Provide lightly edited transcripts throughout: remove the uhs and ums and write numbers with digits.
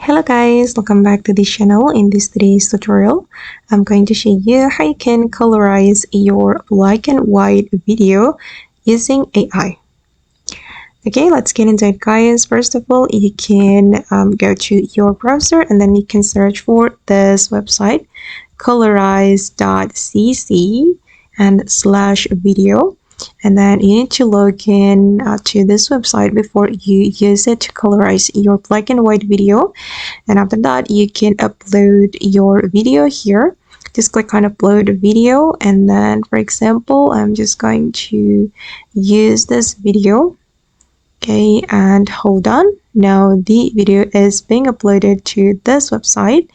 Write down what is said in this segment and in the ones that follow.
Hello guys, welcome back to this channel. In today's tutorial, I'm going to show you how you can colorize your black and white video using AI. Okay, let's get into it guys. First of all, you can go to your browser and then you can search for this website, colorize.cc and /video. And then you need to log in to this website before you use it to colorize your black and white video. And after that, you can upload your video here. Just click on upload video, and then for example, I'm just going to use this video. Okay, and hold on. Now the video is being uploaded to this website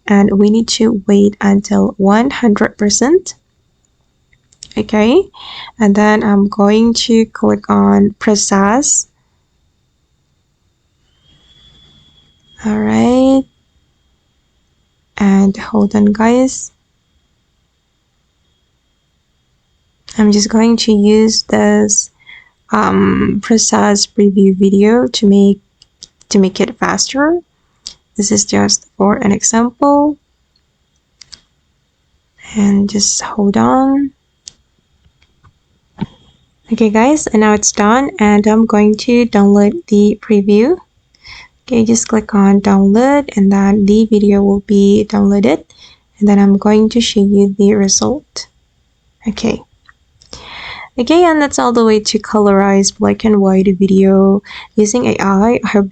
and we need to wait until 100%. Okay, and then I'm going to click on process. All right, and hold on guys, I'm just going to use this process preview video to make it faster. This is just for an example, and just hold on. Okay guys, and now it's done, and I'm going to download the preview. Okay, just click on download and then the video will be downloaded, and then I'm going to show you the result. Okay, and that's all the way to colorize black and white video using AI. I hope